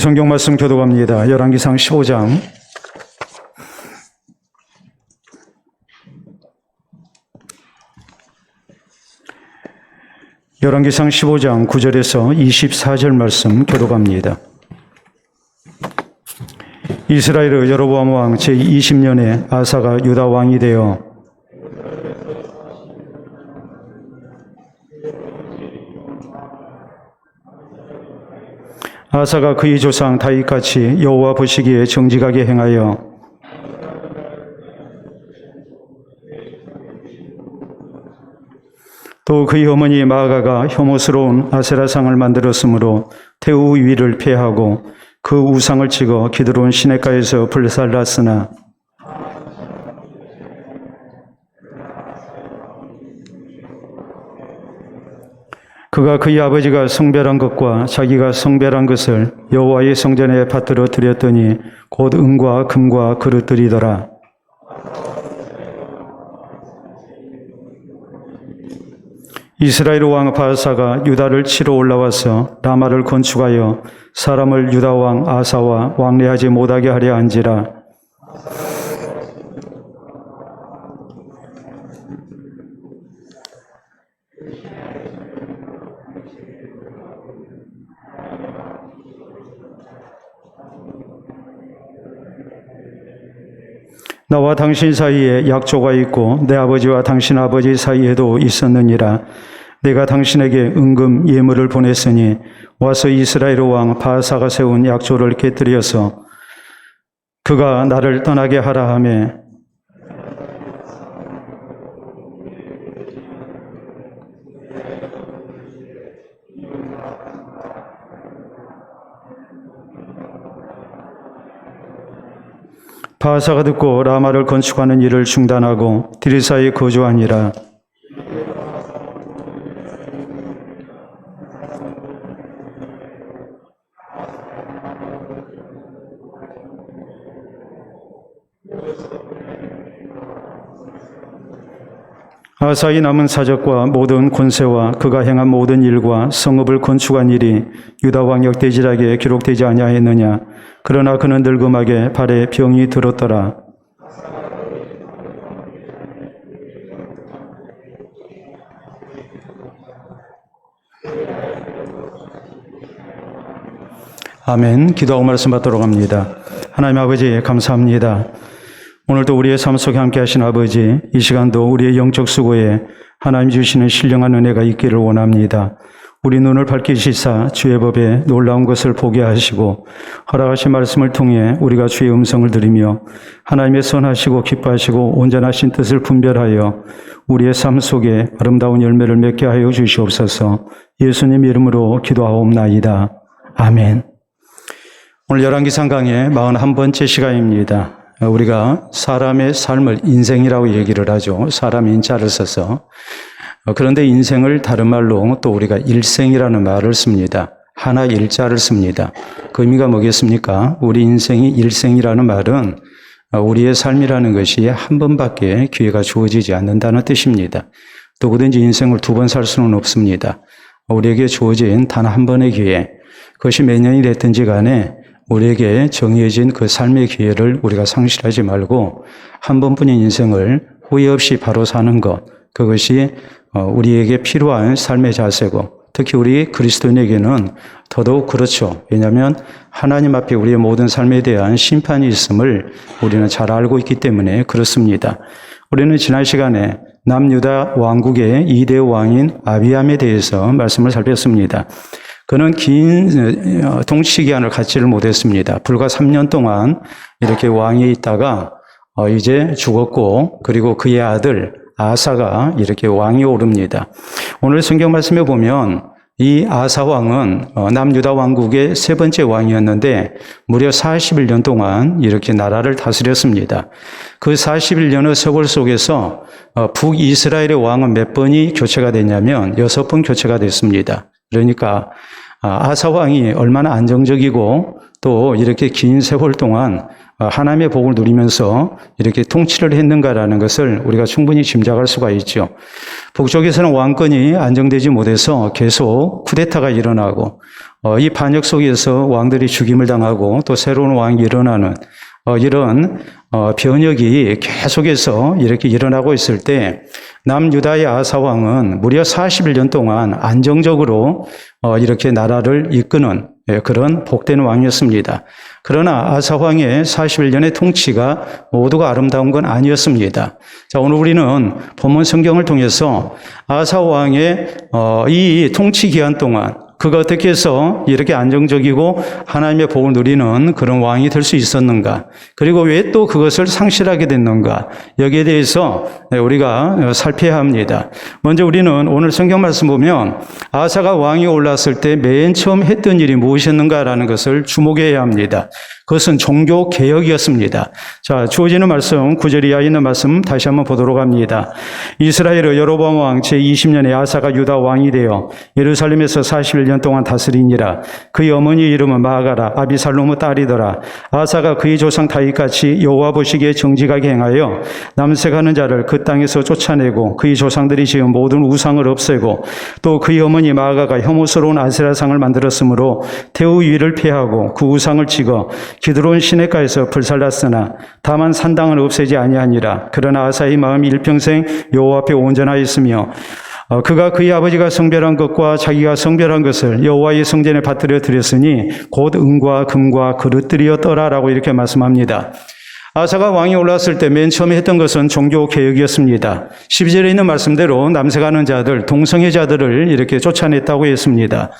성경 말씀 교독합니다. 열왕기상 15장. 열왕기상 15장 9절에서 24절 말씀 교독합니다. 이스라엘의 여로보암 왕 제20년에 아사가 유다 왕이 되어 아사가 그의 조상 다윗같이 여호와 보시기에 정직하게 행하여 또 그의 어머니 마아가가 혐오스러운 아세라상을 만들었으므로 태우 위를 폐하고 그 우상을 찍어 기드론 시냇가에서 불살랐으나 그가 그의 아버지가 성별한 것과 자기가 성별한 것을 여호와의 성전에 받들어 드렸더니 곧 은과 금과 그릇들이더라. 이스라엘 왕 바아사가 유다를 치러 올라와서 라마를 건축하여 사람을 유다 왕 아사와 왕래하지 못하게 하려 한지라. 나와 당신 사이에 약조가 있고 내 아버지와 당신 아버지 사이에도 있었느니라. 내가 당신에게 은금 예물을 보냈으니 와서 이스라엘 왕 바아사가 세운 약조를 깨뜨려서 그가 나를 떠나게 하라 하매 바아사가 듣고 라마를 건축하는 일을 중단하고 디르사에 거주하니라. 아사의 남은 사적과 모든 권세와 그가 행한 모든 일과 성읍을 건축한 일이 유다 왕 역대지락에 기록되지 아니하였느냐. 그러나 그는 늙음하게 발에 병이 들었더라. 아멘. 기도하고 말씀 받도록 합니다. 하나님 아버지 감사합니다. 오늘도 우리의 삶 속에 함께 하신 아버지, 이 시간도 우리의 영적 수고에 하나님 주시는 신령한 은혜가 있기를 원합니다. 우리 눈을 밝히시사 주의 법에 놀라운 것을 보게 하시고 허락하신 말씀을 통해 우리가 주의 음성을 들으며 하나님의 선하시고 기뻐하시고 온전하신 뜻을 분별하여 우리의 삶 속에 아름다운 열매를 맺게 하여 주시옵소서. 예수님 이름으로 기도하옵나이다. 아멘. 오늘 열왕기상 강의 41번째 시간입니다. 우리가 사람의 삶을 인생이라고 얘기를 하죠. 사람 인자를 써서. 그런데 인생을 다른 말로 또 우리가 일생이라는 말을 씁니다. 하나 일자를 씁니다. 그 의미가 뭐겠습니까? 우리 인생이 일생이라는 말은 우리의 삶이라는 것이 한 번밖에 기회가 주어지지 않는다는 뜻입니다. 누구든지 인생을 두 번 살 수는 없습니다. 우리에게 주어진 단 한 번의 기회, 그것이 몇 년이 됐든지 간에 우리에게 정해진 그 삶의 기회를 우리가 상실하지 말고 한 번뿐인 인생을 후회 없이 바로 사는 것, 그것이 우리에게 필요한 삶의 자세고 특히 우리 그리스도인에게는 더더욱 그렇죠. 왜냐하면 하나님 앞에 우리의 모든 삶에 대한 심판이 있음을 우리는 잘 알고 있기 때문에 그렇습니다. 우리는 지난 시간에 남유다 왕국의 2대 왕인 아비암에 대해서 말씀을 살폈습니다. 그는 긴 통치 기간을 갖지를 못했습니다. 불과 3년 동안 이렇게 왕이 있다가 이제 죽었고 그리고 그의 아들 아사가 이렇게 왕이 오릅니다. 오늘 성경 말씀에 보면 이 아사 왕은 남유다 왕국의 세 번째 왕이었는데 무려 41년 동안 이렇게 나라를 다스렸습니다. 그 41년의 세월 속에서 북이스라엘의 왕은 몇 번이 교체가 됐냐면 6번 교체가 됐습니다. 그러니까 아사 왕이 얼마나 안정적이고 또 이렇게 긴 세월 동안 하나님의 복을 누리면서 이렇게 통치를 했는가라는 것을 우리가 충분히 짐작할 수가 있죠. 북쪽에서는 왕권이 안정되지 못해서 계속 쿠데타가 일어나고 이 반역 속에서 왕들이 죽임을 당하고 또 새로운 왕이 일어나는 이런 변혁이 계속해서 이렇게 일어나고 있을 때 남유다의 아사 왕은 무려 41년 동안 안정적으로 이렇게 나라를 이끄는 그런 복된 왕이었습니다. 그러나 아사 왕의 41년의 통치가 모두가 아름다운 건 아니었습니다. 자, 오늘 우리는 본문 성경을 통해서 아사 왕의 이 통치 기간 동안 그가 어떻게 해서 이렇게 안정적이고 하나님의 복을 누리는 그런 왕이 될 수 있었는가? 그리고 왜 또 그것을 상실하게 됐는가? 여기에 대해서 우리가 살펴야 합니다. 먼저 우리는 오늘 성경 말씀 보면 아사가 왕이 올랐을 때 맨 처음 했던 일이 무엇이었는가라는 것을 주목해야 합니다. 그것은 종교 개혁이었습니다. 자, 주어지는 말씀 9절 이하에 있는 말씀 다시 한번 보도록 합니다. 이스라엘의 여로보암 왕 제20년에 아사가 유다 왕이 되어 예루살렘에서 41년 동안 다스리니라. 그의 어머니 이름은 마아가라 아비살롬의 딸이더라. 아사가 그의 조상 다윗같이 여호와 보시기에 정직하게 행하여 남색하는 자를 그 땅에서 쫓아내고 그의 조상들이 지은 모든 우상을 없애고 또 그의 어머니 마아가가 혐오스러운 아세라상을 만들었으므로 태우 위를 피하고 그 우상을 찍어 기드론 시내가에서 불살랐으나 다만 산당은 없애지 아니하니라. 그러나 아사의 마음이 일평생 여호와 앞에 온전하였으며 그가 그의 아버지가 성별한 것과 자기가 성별한 것을 여호와의 성전에 받들여 드렸으니 곧 은과 금과 그릇들이었더라라고 이렇게 말씀합니다. 아사가 왕이 올랐을 때 맨 처음에 했던 것은 종교 개혁이었습니다. 12절에 있는 말씀대로 남색하는 자들, 동성애자들을 이렇게 쫓아냈다고 했습니다.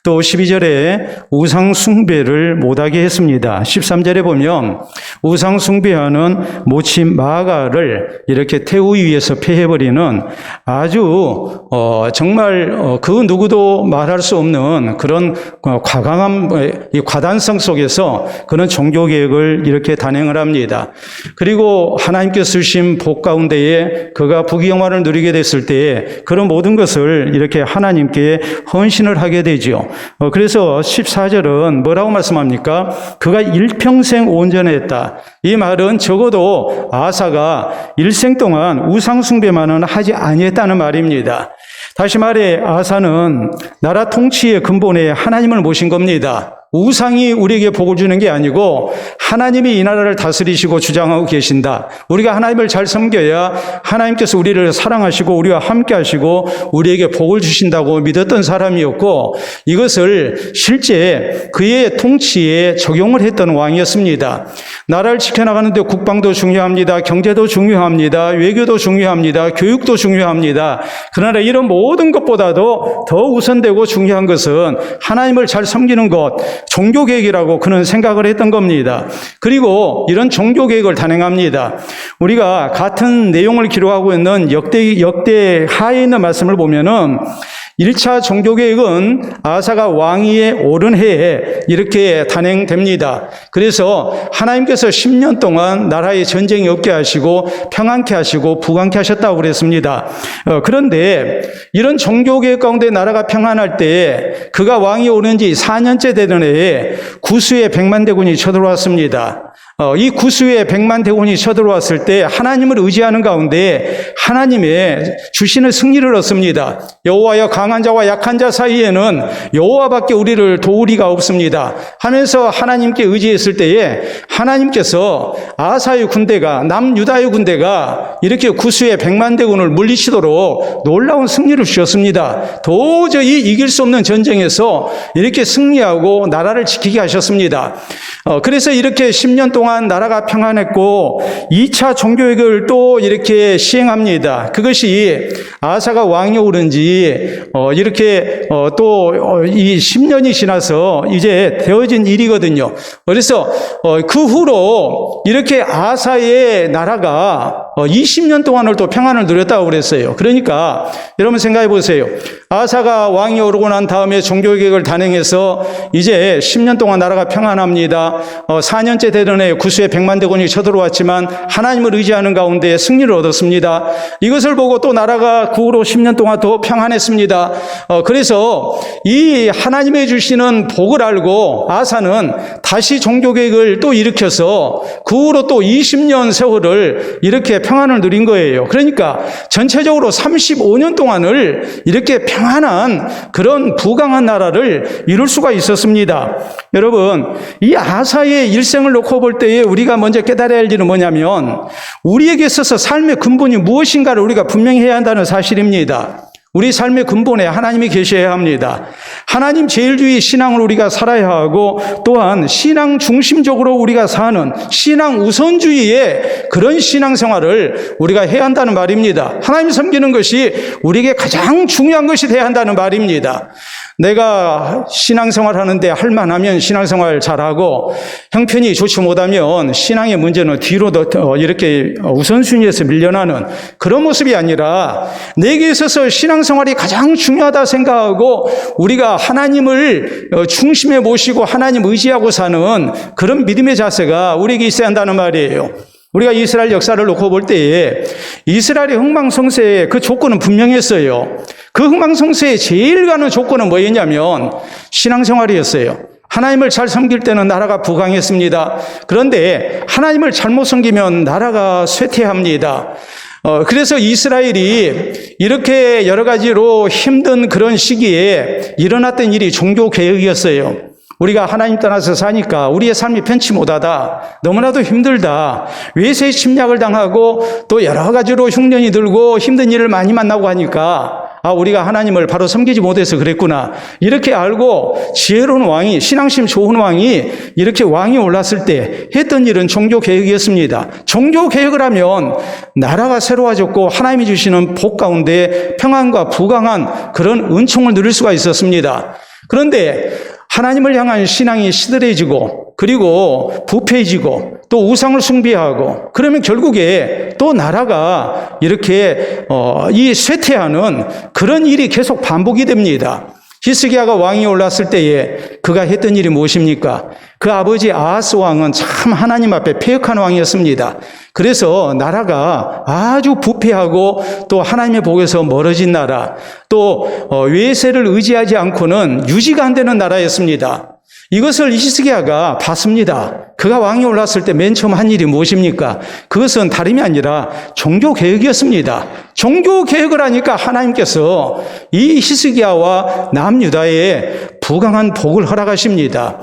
또 12절에 우상 숭배를 못하게 했습니다. 13절에 보면 우상 숭배하는 모친 마아가를 이렇게 태우 위에서 폐해버리는 아주 정말 그 누구도 말할 수 없는 그런 과감한 이 과단성 속에서 그런 종교개혁을 이렇게 단행을 합니다. 그리고 하나님께서 주신 복 가운데에 그가 부귀영화를 누리게 됐을 때에 그런 모든 것을 이렇게 하나님께 헌신을 하게 되죠. 그래서 14절은 뭐라고 말씀합니까? 그가 일평생 온전했다. 이 말은 적어도 아사가 일생 동안 우상 숭배만은 하지 아니했다는 말입니다. 다시 말해 아사는 나라 통치의 근본에 하나님을 모신 겁니다. 우상이 우리에게 복을 주는 게 아니고 하나님이 이 나라를 다스리시고 주장하고 계신다. 우리가 하나님을 잘 섬겨야 하나님께서 우리를 사랑하시고 우리와 함께 하시고 우리에게 복을 주신다고 믿었던 사람이었고 이것을 실제 그의 통치에 적용을 했던 왕이었습니다. 나라를 지켜나가는 데 국방도 중요합니다. 경제도 중요합니다. 외교도 중요합니다. 교육도 중요합니다. 그러나 이런 모든 것보다도 더 우선되고 중요한 것은 하나님을 잘 섬기는 것, 종교개혁이라고 그는 생각을 했던 겁니다. 그리고 이런 종교개혁을 단행합니다. 우리가 같은 내용을 기록하고 있는 역대 하에 있는 말씀을 보면은 1차 종교개혁은 아사가 왕위에 오른 해에 이렇게 단행됩니다. 그래서 하나님께서 10년 동안 나라에 전쟁이 없게 하시고 평안케 하시고 부강케 하셨다고 그랬습니다. 그런데 이런 종교개혁 가운데 나라가 평안할 때 그가 왕이 오른 지 4년째 되는 해에 구수의 100만 대군이 쳐들어왔습니다. 이 구수의 100만 대군이 쳐들어왔을 때 하나님을 의지하는 가운데 하나님의 주시는 승리를 얻습니다. 여호와여 강한 자와 약한 자 사이에는 여호와밖에 우리를 도우리가 없습니다 하면서 하나님께 의지했을 때에 하나님께서 아사의 군대가 남유다의 군대가 이렇게 구수의 100만 대군을 물리치도록 놀라운 승리를 주셨습니다. 도저히 이길 수 없는 전쟁에서 이렇게 승리하고 나라를 지키게 하셨습니다. 그래서 이렇게 10년 동안 나라가 평안했고 2차 종교개혁을 또 이렇게 시행합니다. 그것이 아사가 왕이 오른 지 이렇게 또 이 10년이 지나서 이제 되어진 일이거든요. 그래서 그 후로 이렇게 아사의 나라가 20년 동안을 또 평안을 누렸다고 그랬어요. 그러니까 여러분 생각해 보세요. 아사가 왕이 오르고 난 다음에 종교개혁을 단행해서 이제 10년 동안 나라가 평안합니다. 4년째 되던 해 구수의 100만 대군이 쳐들어왔지만 하나님을 의지하는 가운데 승리를 얻었습니다. 이것을 보고 또 나라가 그 후로 10년 동안 더 평안했습니다. 그래서 이 하나님의 주시는 복을 알고 아사는 다시 종교개혁을 또 일으켜서 그 후로 또 20년 세월을 이렇게 평안을 누린 거예요. 그러니까 전체적으로 35년 동안을 이렇게 평안한 그런 부강한 나라를 이룰 수가 있었습니다. 여러분, 이 아사의 일생을 놓고 볼 때에 우리가 먼저 깨달아야 할 일은 뭐냐면 우리에게 있어서 삶의 근본이 무엇인가를 우리가 분명히 해야 한다는 사실입니다. 우리 삶의 근본에 하나님이 계셔야 합니다. 하나님 제일주의 신앙을 우리가 살아야 하고 또한 신앙 중심적으로 우리가 사는 신앙 우선주의의 그런 신앙생활을 우리가 해야 한다는 말입니다. 하나님 섬기는 것이 우리에게 가장 중요한 것이 돼야 한다는 말입니다. 내가 신앙생활 하는데 할 만하면 신앙생활 잘하고 형편이 좋지 못하면 신앙의 문제는 뒤로 이렇게 우선순위에서 밀려나는 그런 모습이 아니라 내게 있어서 신앙생활이 가장 중요하다 생각하고 우리가 하나님을 중심에 모시고 하나님 의지하고 사는 그런 믿음의 자세가 우리에게 있어야 한다는 말이에요. 우리가 이스라엘 역사를 놓고 볼 때에 이스라엘의 흥망성쇠의 그 조건은 분명했어요. 그 흥망성쇠의 제일 가는 조건은 뭐였냐면 신앙생활이었어요. 하나님을 잘 섬길 때는 나라가 부강했습니다. 그런데 하나님을 잘못 섬기면 나라가 쇠퇴합니다. 그래서 이스라엘이 이렇게 여러 가지로 힘든 그런 시기에 일어났던 일이 종교개혁이었어요. 우리가 하나님 떠나서 사니까 우리의 삶이 편치 못하다. 너무나도 힘들다. 외세의 침략을 당하고 또 여러 가지로 흉년이 들고 힘든 일을 많이 만나고 하니까 우리가 하나님을 바로 섬기지 못해서 그랬구나. 이렇게 알고 지혜로운 왕이, 신앙심 좋은 왕이 이렇게 왕이 올랐을 때 했던 일은 종교개혁이었습니다. 종교개혁을 하면 나라가 새로워졌고 하나님이 주시는 복 가운데 평안과 부강한 그런 은총을 누릴 수가 있었습니다. 그런데 하나님을 향한 신앙이 시들해지고 그리고 부패해지고 또 우상을 숭배하고 그러면 결국에 또 나라가 이렇게 이 쇠퇴하는 그런 일이 계속 반복이 됩니다. 히스기야가 왕이 올랐을 때에 그가 했던 일이 무엇입니까? 그 아버지 아하스 왕은 참 하나님 앞에 패역한 왕이었습니다. 그래서 나라가 아주 부패하고 또 하나님의 복에서 멀어진 나라, 또 외세를 의지하지 않고는 유지가 안 되는 나라였습니다. 이것을 히스기야가 봤습니다. 그가 왕이 올랐을 때 맨 처음 한 일이 무엇입니까? 그것은 다름이 아니라 종교개혁이었습니다. 종교개혁을 하니까 하나님께서 이 히스기야와 남유다에 부강한 복을 허락하십니다.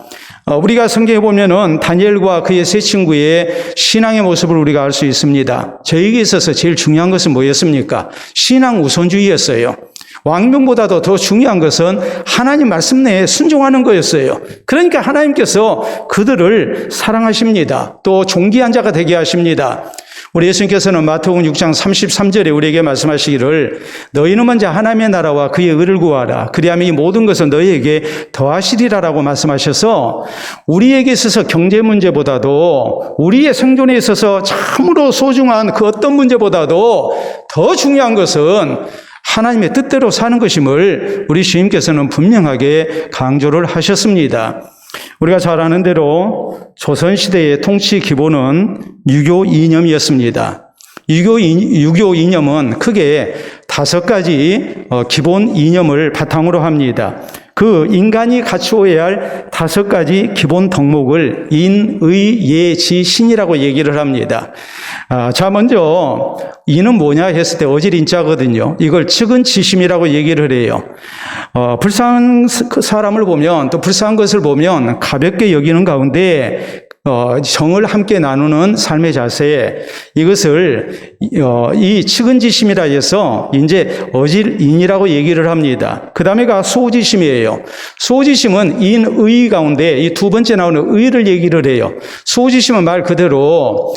우리가 성경에 보면은 다니엘과 그의 세 친구의 신앙의 모습을 우리가 알 수 있습니다. 저에게 있어서 제일 중요한 것은 뭐였습니까? 신앙 우선주의였어요. 왕명보다도 더 중요한 것은 하나님 말씀 내에 순종하는 거였어요. 그러니까 하나님께서 그들을 사랑하십니다. 또 존귀한 자가 되게 하십니다. 우리 예수님께서는 마태복음 6장 33절에 우리에게 말씀하시기를 너희는 먼저 하나님의 나라와 그의 의를 구하라. 그리하면 이 모든 것은 너희에게 더하시리라라고 말씀하셔서 우리에게 있어서 경제 문제보다도 우리의 생존에 있어서 참으로 소중한 그 어떤 문제보다도 더 중요한 것은 하나님의 뜻대로 사는 것임을 우리 주님께서는 분명하게 강조를 하셨습니다. 우리가 잘 아는 대로 조선시대의 통치 기본은 유교 이념이었습니다. 유교 이념은 크게 5가지 기본 이념을 바탕으로 합니다. 그 인간이 갖추어야 할 5가지 기본 덕목을 인, 의, 예, 지, 신이라고 얘기를 합니다. 자, 먼저 인은 뭐냐 했을 때 어질인자거든요. 이걸 측은지심이라고 얘기를 해요. 불쌍한 사람을 보면 또 불쌍한 것을 보면 가볍게 여기는 가운데 정을 함께 나누는 삶의 자세, 이것을 이 측은지심이라 해서 이제 어질인이라고 얘기를 합니다. 그 다음에가 소지심이에요. 소지심은 인의 가운데 이 두 번째 나오는 의를 얘기를 해요. 소지심은 말 그대로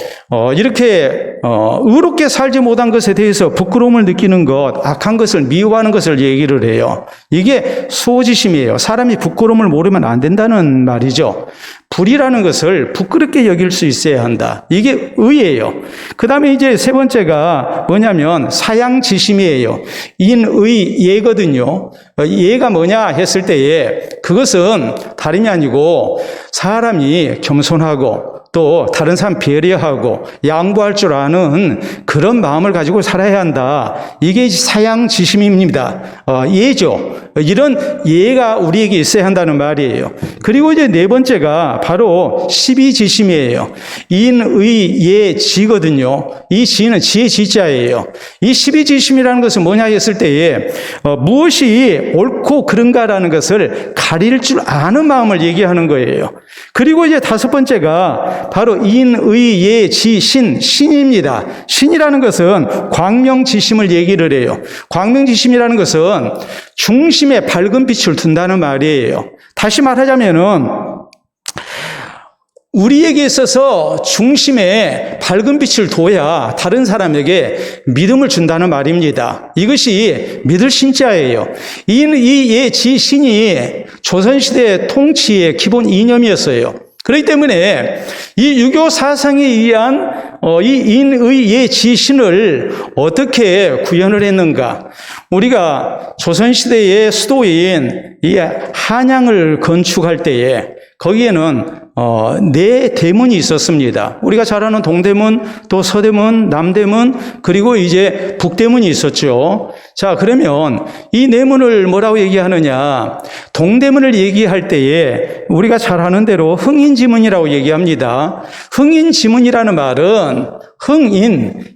이렇게 의롭게 살지 못한 것에 대해서 부끄러움을 느끼는 것, 악한 것을 미워하는 것을 얘기를 해요. 이게 소지심이에요. 사람이 부끄러움을 모르면 안 된다는 말이죠. 불이라는 것을 부끄럽게 여길 수 있어야 한다. 이게 의예요. 그 다음에 이제 세 번째가 뭐냐면 사양지심이에요. 인의 예거든요. 예가 뭐냐 했을 때에 그것은 다름이 아니고 사람이 겸손하고 또 다른 사람 배려하고 양보할 줄 아는 그런 마음을 가지고 살아야 한다. 이게 사양지심입니다. 예죠. 이런 예가 우리에게 있어야 한다는 말이에요. 그리고 이제 네 번째가 바로 12지심이에요. 인의 예 지거든요. 이 지는 지혜 지자예요. 이 12지심이라는 것은 뭐냐 했을 때에 무엇이 옳고 그른가라는 것을 가릴 줄 아는 마음을 얘기하는 거예요. 그리고 이제 다섯 번째가 바로 인의 예 지 신 신입니다. 신이라는 것은 광명지심을 얘기를 해요. 광명지심이라는 것은 중심에 밝은 빛을 둔다는 말이에요. 다시 말하자면은 우리에게 있어서 중심에 밝은 빛을 둬야 다른 사람에게 믿음을 준다는 말입니다. 이것이 믿을 신자예요. 이 예 지 신이 조선시대 통치의 기본 이념이었어요. 그렇기 때문에 이 유교 사상에 의한 이 인의 예 지 신을 어떻게 구현을 했는가? 우리가 조선시대의 수도인 이 한양을 건축할 때에 거기에는 네 대문이 있었습니다. 우리가 잘 아는 동대문, 또 서대문, 남대문, 그리고 이제 북대문이 있었죠. 자, 그러면 이 네 문을 뭐라고 얘기하느냐? 동대문을 얘기할 때에 우리가 잘 아는 대로 흥인지문이라고 얘기합니다. 흥인지문이라는 말은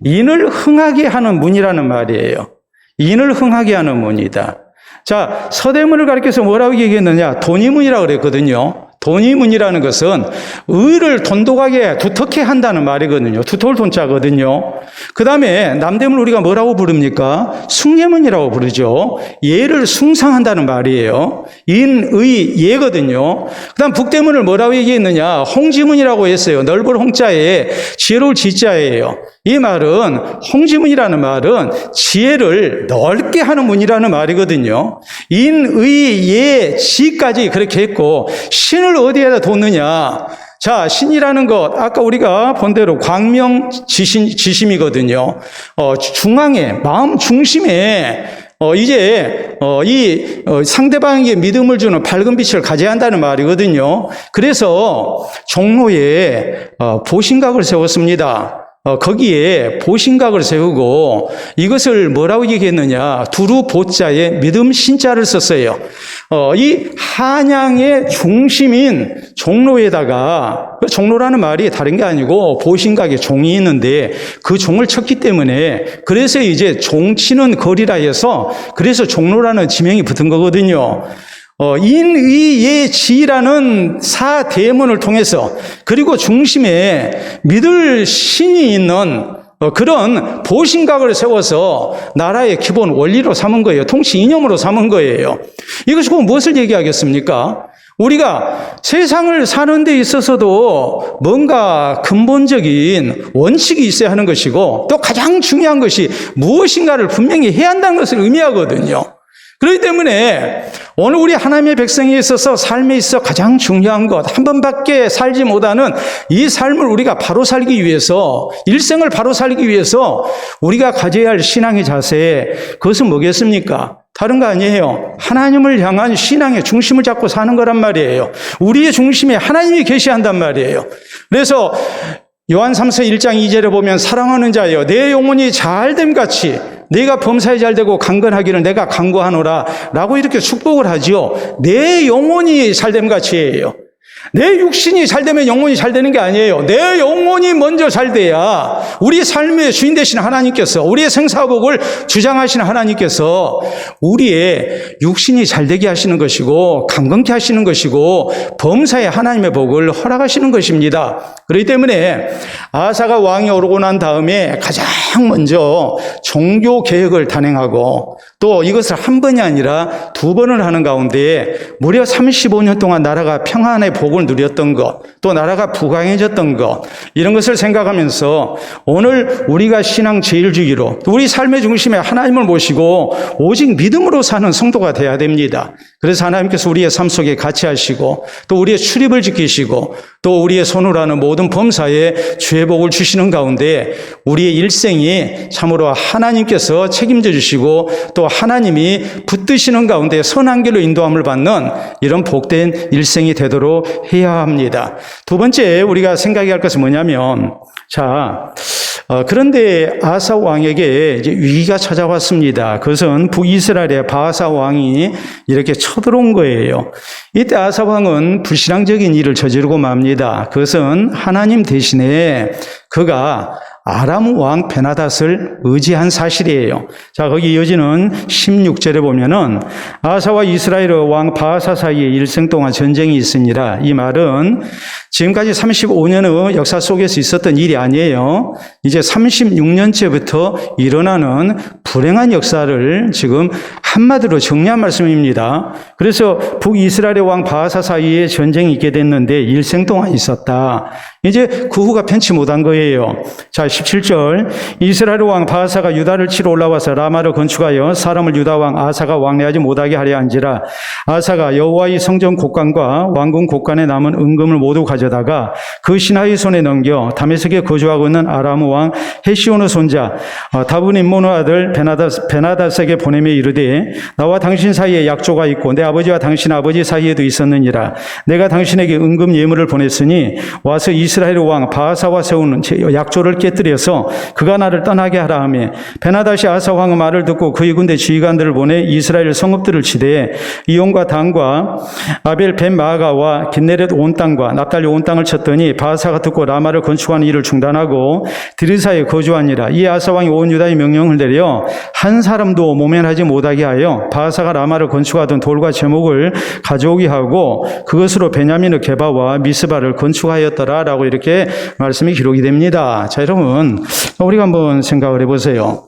인을 흥하게 하는 문이라는 말이에요. 인을 흥하게 하는 문이다. 자, 서대문을 가리켜서 뭐라고 얘기했느냐? 돈이문이라고 그랬거든요. 돈이문이라는 것은 의를 돈독하게 두텁게 한다는 말이거든요. 두터울 돈자거든요. 그 다음에 남대문 우리가 뭐라고 부릅니까? 숭례문이라고 부르죠. 예를 숭상한다는 말이에요. 인의 예거든요. 그 다음 북대문을 뭐라고 얘기했느냐? 홍지문이라고 했어요. 넓은 홍자에 지혜로울 지자예요. 이 말은 홍지문이라는 말은 지혜를 넓게 하는 문이라는 말이거든요. 인의 예 지까지 그렇게 했고 신을 어디에다 뒀느냐? 자, 신이라는 것 아까 우리가 본 대로 광명지심이거든요. 중앙에 마음 중심에 상대방에게 믿음을 주는 밝은 빛을 가져야 한다는 말이거든요. 그래서 종로에 보신각을 세웠습니다. 거기에 보신각을 세우고 이것을 뭐라고 얘기했느냐? 두루 보자에 믿음 신자를 썼어요. 이 한양의 중심인 종로에다가, 종로라는 말이 다른 게 아니고 보신각에 종이 있는데 그 종을 쳤기 때문에 그래서 이제 종 치는 거리라 해서 그래서 종로라는 지명이 붙은 거거든요. 인의 예 지라는 사대문을 통해서 그리고 중심에 믿을 신이 있는 그런 보신각을 세워서 나라의 기본 원리로 삼은 거예요. 통치 이념으로 삼은 거예요. 이것이 곧 무엇을 얘기하겠습니까? 우리가 세상을 사는 데 있어서도 뭔가 근본적인 원칙이 있어야 하는 것이고 또 가장 중요한 것이 무엇인가를 분명히 해야 한다는 것을 의미하거든요. 그렇기 때문에 오늘 우리 하나님의 백성에 있어서 삶에 있어 가장 중요한 것, 한 번밖에 살지 못하는 이 삶을 우리가 바로 살기 위해서, 일생을 바로 살기 위해서 우리가 가져야 할 신앙의 자세, 그것은 뭐겠습니까? 다른 거 아니에요. 하나님을 향한 신앙의 중심을 잡고 사는 거란 말이에요. 우리의 중심에 하나님이 계시한단 말이에요. 그래서 요한 3서 1장 2절에 보면 사랑하는 자여 내 영혼이 잘됨같이 내가 범사에 잘되고 강건하기를 내가 간구하노라 라고 이렇게 축복을 하지요. 내 영혼이 잘됨같이 해요. 내 육신이 잘되면 영혼이 잘되는 게 아니에요. 내 영혼이 먼저 잘돼야 우리 삶의 주인 되신 하나님께서, 우리의 생사복을 주장하시는 하나님께서 우리의 육신이 잘되게 하시는 것이고 강건케 하시는 것이고 범사에 하나님의 복을 허락하시는 것입니다. 그렇기 때문에 아사가 왕이 오르고 난 다음에 가장 먼저 종교 개혁을 단행하고 또 이것을 한 번이 아니라 두 번을 하는 가운데 무려 35년 동안 나라가 평안의 복을 누렸던 것, 또 나라가 부강해졌던 것, 이런 것을 생각하면서 오늘 우리가 신앙 제일주의로 우리 삶의 중심에 하나님을 모시고 오직 믿음으로 사는 성도가 되어야 됩니다. 그래서 하나님께서 우리의 삶 속에 같이 하시고 또 우리의 출입을 지키시고 또 우리의 손으로 하는 모든 모든 범사에 주의 복을 주시는 가운데 우리의 일생이 참으로 하나님께서 책임져 주시고 또 하나님이 붙드시는 가운데 선한 길로 인도함을 받는 이런 복된 일생이 되도록 해야 합니다. 두 번째 우리가 생각해야 할 것은 뭐냐면 그런데 아사 왕에게 이제 위기가 찾아왔습니다. 그것은 북이스라엘의 바아사 왕이 이렇게 쳐들어온 거예요. 이때 아사 왕은 불신앙적인 일을 저지르고 맙니다. 그것은 하나님 대신에 그가 아람 왕 베나닷을 의지한 사실이에요. 자, 거기 이어지는 16절에 보면은 아사와 이스라엘 왕 바아사 사이에 일생 동안 전쟁이 있으니라. 이 말은 지금까지 35년의 역사 속에서 있었던 일이 아니에요. 이제 36년째부터 일어나는 불행한 역사를 지금 한마디로 정리한 말씀입니다. 그래서 북이스라엘 왕 바아사 사이에 전쟁이 있게 됐는데 일생 동안 있었다. 이제 그 후가 편치 못한 거예요. 자, 17절. 이스라엘 왕 바아사가 유다를 치러 올라와서 라마를 건축하여 사람을 유다 왕 아사가 왕래하지 못하게 하려 한지라. 아사가 여호와의 성전 곡간과 왕궁 곡간에 남은 은금을 모두 가져다가 그 신하의 손에 넘겨 다메섹에 거주하고 있는 아람 왕 헤시온의 손자 다분 임몬의 아들 베나닷에게 보내며 이르되 나와 당신 사이에 약조가 있고 내 아버지와 당신 아버지 사이에도 있었느니라. 내가 당신에게 은금 예물을 보냈으니 와서 이스라엘 왕 바아사와 세우는 약조를 깨뜨려서 그가 나를 떠나게 하라 하며 베나닷이 아사 왕의 말을 듣고 그의 군대 지휘관들을 보내 이스라엘 성읍들을 치되 이온과 단과 아벨 벤 마아가와 긴네렛 온 땅과 납달리 온 땅을 쳤더니 바아사가 듣고 라마를 건축하는 일을 중단하고 디르사에 거주하니라. 이 아사 왕이 온 유다의 명령을 내려 한 사람도 모면하지 못하게 하여 바아사가 라마를 건축하던 돌과 제목을 가져오게 하고 그것으로 베냐민의 게바와 미스바를 건축하였더라 라고 이렇게 말씀이 기록이 됩니다. 자, 여러분 우리가 한번 생각을 해보세요.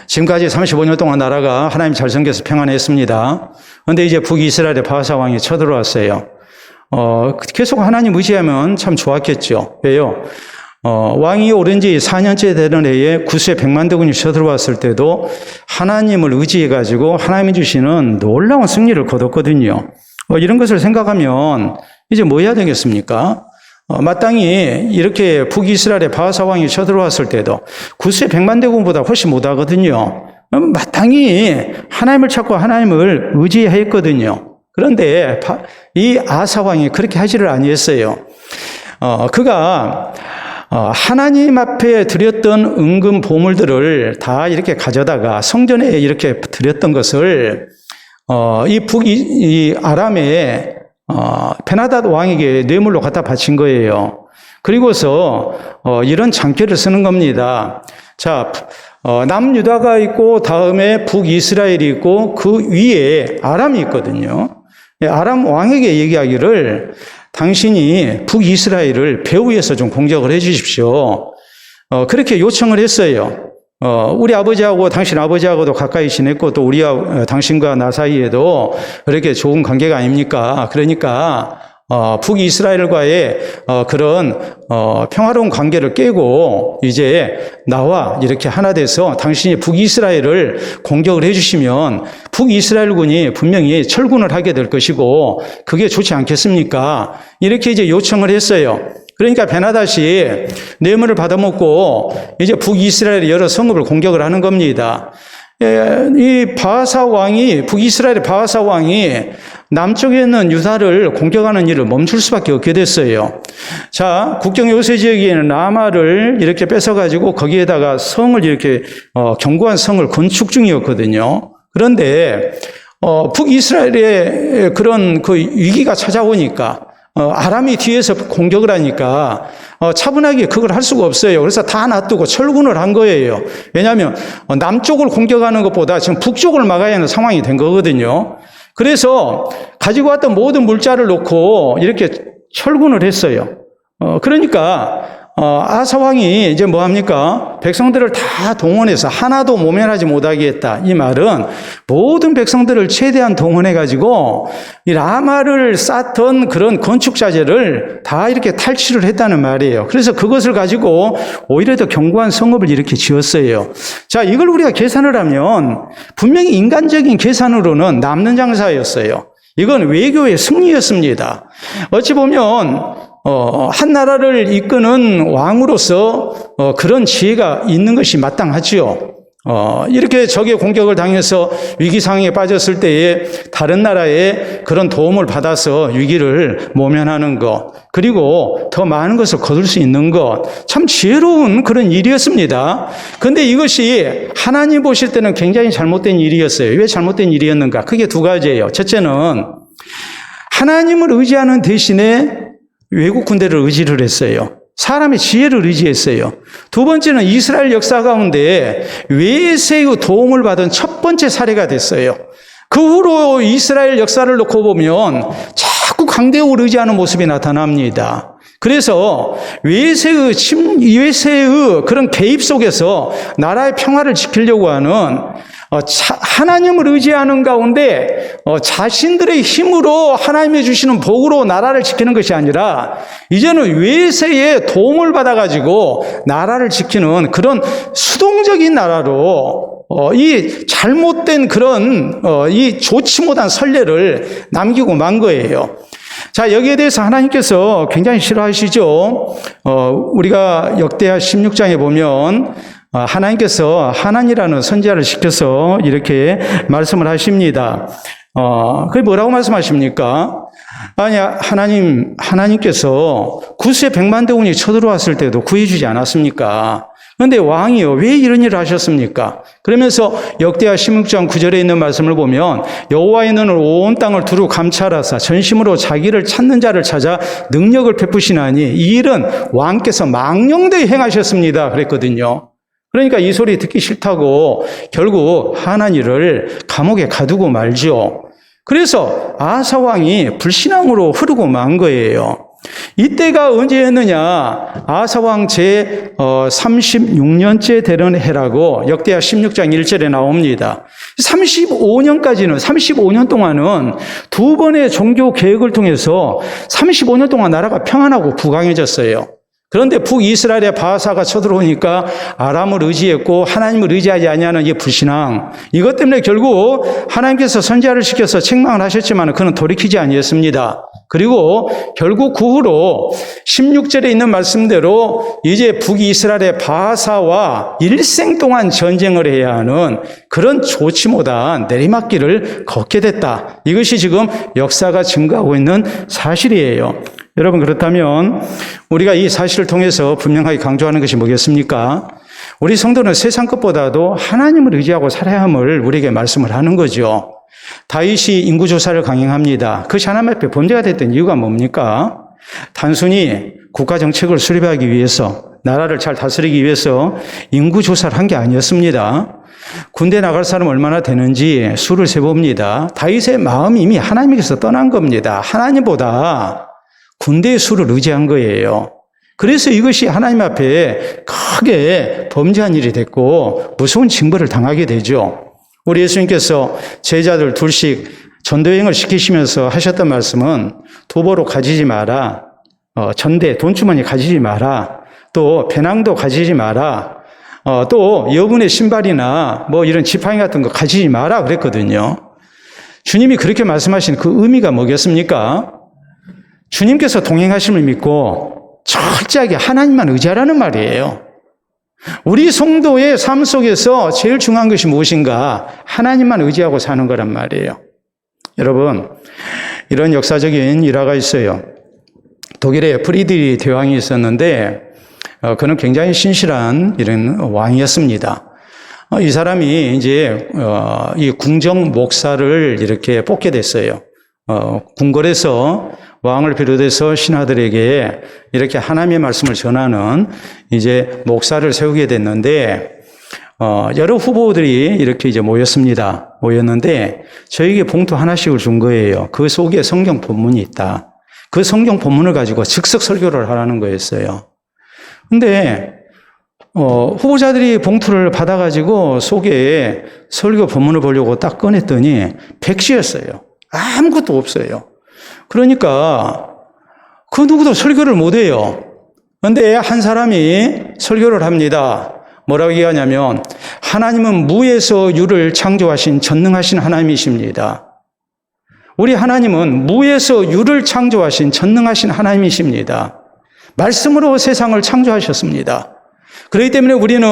지금까지 35년 동안 나라가 하나님 잘 섬겨서 평안했습니다. 그런데 이제 북이스라엘의 바아사 왕이 쳐들어왔어요. 계속 하나님 의지하면 참 좋았겠죠. 왜요? 왕이 오른 지 4년째 되는 해에 구수의 100만 대군이 쳐들어왔을 때도 하나님을 의지해가지고 하나님이 주시는 놀라운 승리를 거뒀거든요. 이런 것을 생각하면 이제 뭐 해야 되겠습니까? 마땅히 이렇게 북이스라엘의 바아사 왕이 쳐들어왔을 때도 구수의 100만 대군보다 훨씬 못하거든요. 마땅히 하나님을 찾고 하나님을 의지했거든요. 그런데 이 아사 왕이 그렇게 하지를 아니했어요. 그가 하나님 앞에 드렸던 은금 보물들을 다 이렇게 가져다가 성전에 이렇게 드렸던 것을 이 아람의 베나닷 왕에게 뇌물로 갖다 바친 거예요. 그리고서 이런 장표를 쓰는 겁니다. 자, 남유다가 있고 다음에 북이스라엘이 있고 그 위에 아람이 있거든요. 아람 왕에게 얘기하기를 당신이 북이스라엘을 배후에서 좀 공격을 해 주십시오. 그렇게 요청을 했어요. 우리 아버지하고 당신 아버지하고도 가까이 지냈고 또 우리와 당신과 나 사이에도 그렇게 좋은 관계가 아닙니까? 그러니까 북이스라엘과의 그런 평화로운 관계를 깨고 이제 나와 이렇게 하나 돼서 당신이 북이스라엘을 공격을 해주시면 북이스라엘군이 분명히 철군을 하게 될 것이고 그게 좋지 않겠습니까? 이렇게 이제 요청을 했어요. 그러니까 베나닷이 뇌물을 받아먹고 이제 북이스라엘의 여러 성읍을 공격을 하는 겁니다. 이 바아사 왕이 북이스라엘의 바아사 왕이 남쪽에 있는 유다를 공격하는 일을 멈출 수밖에 없게 됐어요. 자, 국경 요새 지역에는 라마를 이렇게 뺏어가지고 거기에다가 성을 이렇게 견고한 성을 건축 중이었거든요. 그런데 북이스라엘의 그런 그 위기가 찾아오니까 아람이 뒤에서 공격을 하니까 차분하게 그걸 할 수가 없어요. 그래서 다 놔두고 철군을 한 거예요. 왜냐하면 남쪽을 공격하는 것보다 지금 북쪽을 막아야 하는 상황이 된 거거든요. 그래서 가지고 왔던 모든 물자를 놓고 이렇게 철군을 했어요. 그러니까 아사 왕이 이제 뭐 합니까? 백성들을 다 동원해서 하나도 모면하지 못하게 했다. 이 말은 모든 백성들을 최대한 동원해가지고 이 라마를 쌓던 그런 건축자재를 다 이렇게 탈취를 했다는 말이에요. 그래서 그것을 가지고 오히려 더 견고한 성읍을 이렇게 지었어요. 자, 이걸 우리가 계산을 하면 분명히 인간적인 계산으로는 남는 장사였어요. 이건 외교의 승리였습니다. 어찌 보면 한 나라를 이끄는 왕으로서 그런 지혜가 있는 것이 마땅하지요. 이렇게 적의 공격을 당해서 위기 상황에 빠졌을 때에 다른 나라의 그런 도움을 받아서 위기를 모면하는 것, 그리고 더 많은 것을 거둘 수 있는 것, 참 지혜로운 그런 일이었습니다. 그런데 이것이 하나님 보실 때는 굉장히 잘못된 일이었어요. 왜 잘못된 일이었는가? 크게 두 가지예요. 첫째는 하나님을 의지하는 대신에 외국 군대를 의지를 했어요. 사람의 지혜를 의지했어요. 두 번째는 이스라엘 역사 가운데 외세의 도움을 받은 첫 번째 사례가 됐어요. 그 후로 이스라엘 역사를 놓고 보면 자꾸 강대국을 의지하는 모습이 나타납니다. 그래서 외세의 그런 개입 속에서 나라의 평화를 지키려고 하는 하나님을 의지하는 가운데 자신들의 힘으로 하나님이 주시는 복으로 나라를 지키는 것이 아니라 이제는 외세의 도움을 받아가지고 나라를 지키는 그런 수동적인 나라로 이 잘못된 그런 이 좋지 못한 선례를 남기고 만 거예요. 자, 여기에 대해서 하나님께서 굉장히 싫어하시죠. 우리가 역대하 16장에 보면 하나님께서 하난이라는 선지자를 시켜서 이렇게 말씀을 하십니다. 그게 뭐라고 말씀하십니까? 아니, 하나님께서 구스의 100만 대군이 쳐들어왔을 때도 구해주지 않았습니까? 그런데 왕이요, 왜 이런 일을 하셨습니까? 그러면서 역대하 16장 9절에 있는 말씀을 보면 여호와의 눈을 온 땅을 두루 감찰하사 전심으로 자기를 찾는 자를 찾아 능력을 베푸시나니 이 일은 왕께서 망령되이 행하셨습니다. 그랬거든요. 그러니까 이 소리 듣기 싫다고 결국 하나니를 감옥에 가두고 말죠. 그래서 아사 왕이 불신앙으로 흐르고 만 거예요. 이때가 언제였느냐? 아사 왕 제 36년째 되는 해라고 역대하 16장 1절에 나옵니다. 35년 동안은 두 번의 종교 개혁을 통해서 35년 동안 나라가 평안하고 부강해졌어요. 그런데 북이스라엘의 바하사가 쳐들어오니까 아람을 의지했고 하나님을 의지하지 아니하는 이 불신앙, 이것 때문에 결국 하나님께서 선지자를 시켜서 책망을 하셨지만 그는 돌이키지 아니했습니다. 그리고 결국 그 후로 16절에 있는 말씀대로 이제 북이스라엘의 바하사와 일생 동안 전쟁을 해야 하는 그런 좋지 못한 내리막길을 걷게 됐다. 이것이 지금 역사가 증거하고 있는 사실이에요. 여러분, 그렇다면 우리가 이 사실을 통해서 분명하게 강조하는 것이 뭐겠습니까? 우리 성도는 세상 것보다도 하나님을 의지하고 살아야 함을 우리에게 말씀을 하는 거죠. 다윗이 인구조사를 강행합니다. 그것이 하나님 앞에 범죄가 됐던 이유가 뭡니까? 단순히 국가정책을 수립하기 위해서, 나라를 잘 다스리기 위해서 인구조사를 한 게 아니었습니다. 군대 나갈 사람 얼마나 되는지 수를 세봅니다. 다윗의 마음이 이미 하나님께서 떠난 겁니다. 하나님보다 군대의 수를 의지한 거예요. 그래서 이것이 하나님 앞에 크게 범죄한 일이 됐고 무서운 징벌을 당하게 되죠. 우리 예수님께서 제자들 둘씩 전도여행을 시키시면서 하셨던 말씀은 도보로 가지지 마라, 전대, 돈주머니 가지지 마라, 또 배낭도 가지지 마라, 또 여분의 신발이나 뭐 이런 지팡이 같은 거 가지지 마라 그랬거든요. 주님이 그렇게 말씀하신 그 의미가 뭐겠습니까? 주님께서 동행하심을 믿고 철저하게 하나님만 의지하라는 말이에요. 우리 성도의 삶 속에서 제일 중요한 것이 무엇인가? 하나님만 의지하고 사는 거란 말이에요. 여러분, 이런 역사적인 일화가 있어요. 독일에 프리드리히 대왕이 있었는데 그는 굉장히 신실한 이런 왕이었습니다. 이 사람이 이제 이 궁정 목사를 이렇게 뽑게 됐어요. 궁궐에서 왕을 비롯해서 신하들에게 이렇게 하나님의 말씀을 전하는 이제 목사를 세우게 됐는데, 여러 후보들이 이렇게 이제 모였는데, 저에게 봉투 하나씩을 준 거예요. 그 속에 성경 본문이 있다. 그 성경 본문을 가지고 즉석 설교를 하라는 거였어요. 근데, 후보자들이 봉투를 받아가지고 속에 설교 본문을 보려고 딱 꺼냈더니 100시였어요. 아무것도 없어요. 그러니까 그 누구도 설교를 못해요. 그런데 한 사람이 설교를 합니다. 뭐라고 얘기하냐면 하나님은 무에서 유를 창조하신 전능하신 하나님이십니다. 우리 하나님은 무에서 유를 창조하신 전능하신 하나님이십니다. 말씀으로 세상을 창조하셨습니다. 그렇기 때문에 우리는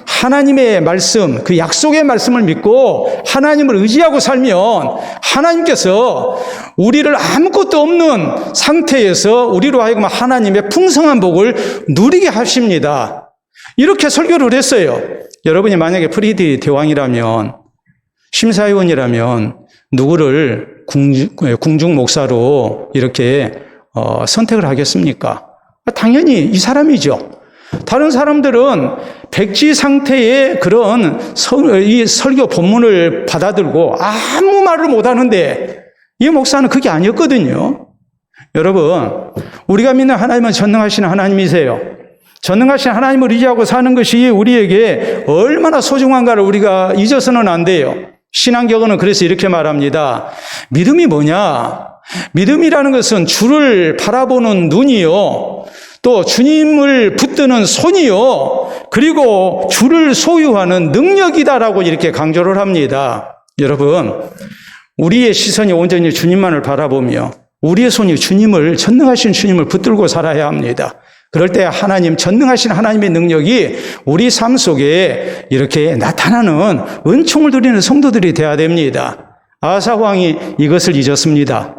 하나님의 말씀, 그 약속의 말씀을 믿고 하나님을 의지하고 살면 하나님께서 우리를 아무것도 없는 상태에서 우리로 하여금 하나님의 풍성한 복을 누리게 하십니다. 이렇게 설교를 했어요. 여러분이 만약에 프리디 대왕이라면, 심사위원이라면 누구를 궁중 목사로 이렇게 선택을 하겠습니까? 당연히 이 사람이죠. 다른 사람들은 백지 상태의 그런 이 설교 본문을 받아들고 아무 말을 못하는데 이 목사는 그게 아니었거든요. 여러분, 우리가 믿는 하나님은 전능하신 하나님이세요. 전능하신 하나님을 의지하고 사는 것이 우리에게 얼마나 소중한가를 우리가 잊어서는 안 돼요. 신앙격언은 그래서 이렇게 말합니다. 믿음이 뭐냐? 믿음이라는 것은 주를 바라보는 눈이요, 또 주님을 붙드는 손이요, 그리고 주를 소유하는 능력이다라고 이렇게 강조를 합니다. 여러분, 우리의 시선이 온전히 주님만을 바라보며 우리의 손이 주님을, 전능하신 주님을 붙들고 살아야 합니다. 그럴 때 하나님, 전능하신 하나님의 능력이 우리 삶 속에 이렇게 나타나는 은총을 누리는 성도들이 되어야 됩니다. 아사 왕이 이것을 잊었습니다.